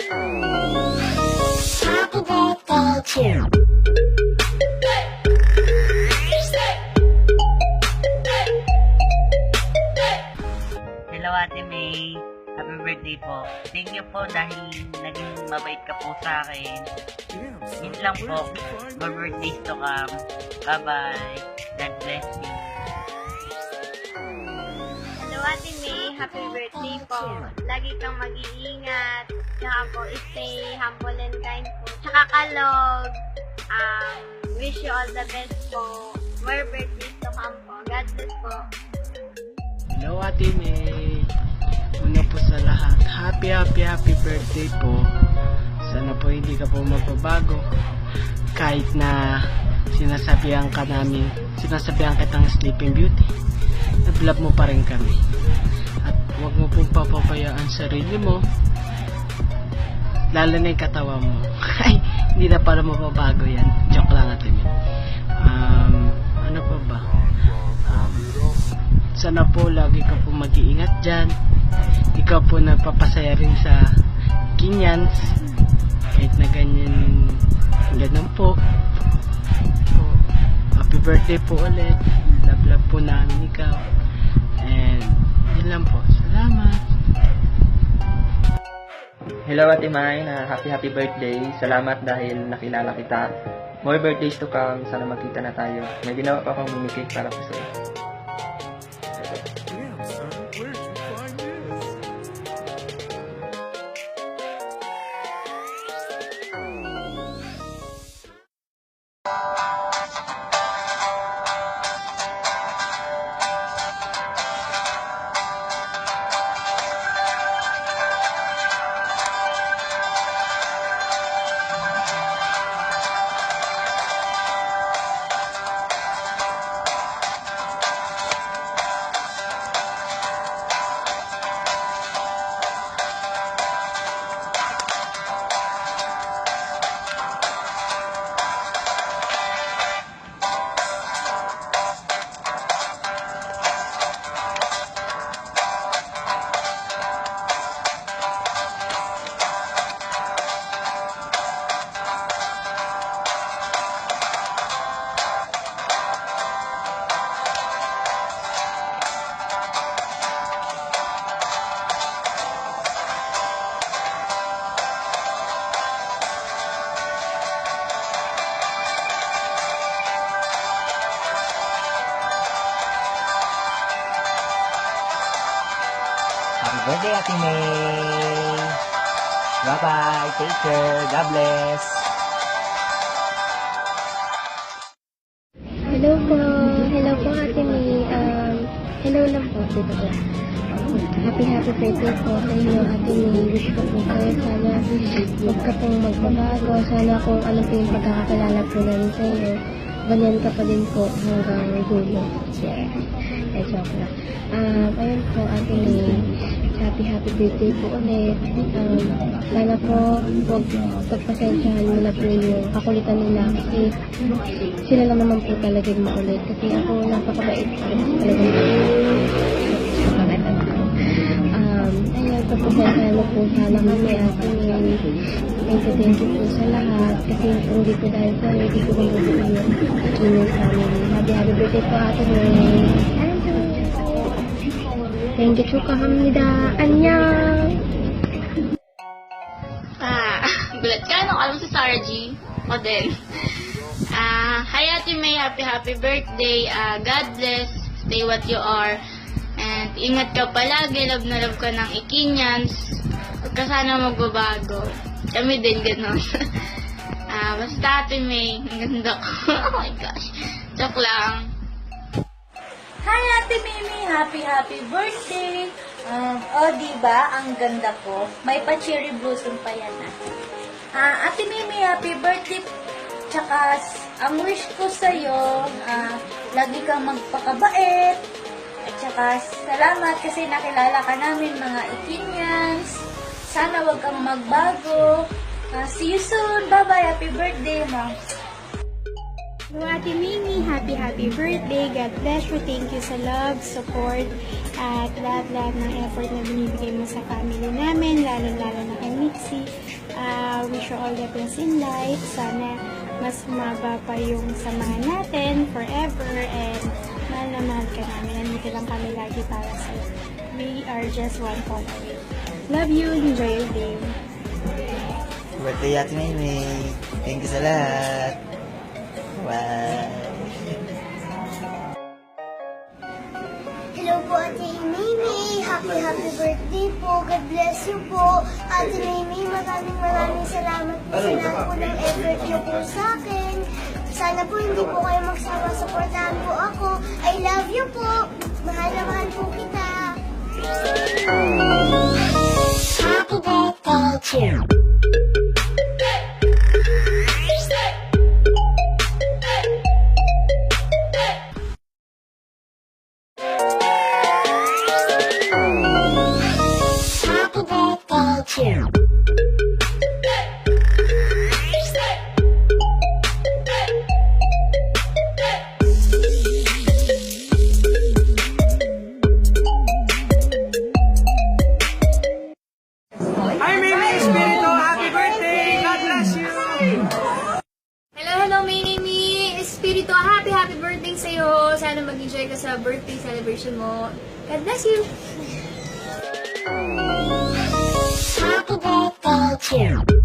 Happy birthday to you. Hello Ate May, happy birthday po. Thank you po dahil naging mabait ka po sa akin. Yun lang po, more birthdays to come. Bye-bye. God bless you. Hello Ate May, happy birthday po. Lagi kang mag-iingat. Tsaka po, stay humble and kind po. Tsaka kalog. Wish you all the best po. More birthdays to come po. God bless po. Hello Ate May. Una po sa lahat, happy birthday po. Sana po hindi ka po magbabago. Kahit na sinasabihan kitang Sleeping Beauty, na-love mo pa rin kami. At huwag mo pong papabayaan sarili mo, lalo na yung katawa mo. Ay, hindi na pala mababago yan. Joke lang Ate May. Ano pa ba? Sana po lagi ka po mag-iingat dyan. Ikaw po nagpapasaya rin sa Kenyans. Kahit na ganyan po. So, happy birthday po ulit. Love po namin ikaw. And yun lang po. Salamat. Hello Ate May, happy birthday. Salamat dahil nakilala kita. More birthdays to come. Sana magkita na tayo. May ginawa pa akong mini cake para po sa'yo. Happy birthday, Ate May! Bye-bye! Take care! God bless! Hello po. Hello po Ate May. Hello lang po. Dito po. Happy birthday po sa inyo Ate May. Wish ko po kayo sana huwag ka pong magbabago. Sana kung ano po yung pagkakakalala po namin sa iyo, ganyan ka pa din po hanggang dulo. Yeah. Joke lang. Ayun po Ate May. Happy birthday po ulit. Sana po huwag pagpasensyahan mo na po yung kakulitan nila kasi sila lang naman po talaga yung makulit kasi ako napakabait talaga ayun, pagpasensyahan mo po sana kami Ate May. Thank you po sa lahat kasi hindi po dahil sa hindi ko mabubuo yung ikinig sa amin. Happy birthday po Ate May. Thank you 축하합니다. 안녕. Gulat ka, no? Alam si Sarah G. Model. Hi Ate May, happy birthday. God bless. Stay what you are. And ingat ka palagi. Love na love ka ng Ikinyans. Huwag ka sana magbabago. Kami din, gano'n. Basta Ate May, ang ganda ko. Oh my gosh. Joke lang. Hi Ate Mimi! Happy birthday! Diba? Ang ganda ko. May pa-cherry blossom pa yan Ate Mimi, happy birthday! Tsaka, ang wish ko sa'yo, lagi kang magpakabait. At tsaka, salamat kasi nakilala ka namin mga Ikinyans. Sana wag kang magbago. See you soon! Bye-bye! Happy birthday, ma! Hello, Ate Mimi. Happy birthday. God bless you. Thank you sa love, support, at lahat ng effort na binibigay mo sa family namin, lalo-lalo na kay Mixie. all the best in life. Sana mas humaba pa yung samahan natin forever, and mahal na mahal ka namin. Nandito lang kami lagi para sa'yo. We are just one call away. Love you. Enjoy your day. Birthday Ate Maymay. Thank you sa lahat. Bye. Hello po, Ate Maymay. Happy birthday po. God bless you po. Ate Maymay, maraming salamat po sa lahat po ng effort niyo po sa akin. Sana po hindi po kayo magsawa. Supportahan po ako. I love you po. Mahal na mahal po kita. Happy birthday to you. Happy birthday to you. Hi, Mimi Espiritu! Happy birthday! God bless you! Hello, Mimi! Espiritu, happy birthday sa'yo! Sana mag-enjoy ka sa birthday celebration mo. God bless you! Happy birthday to you.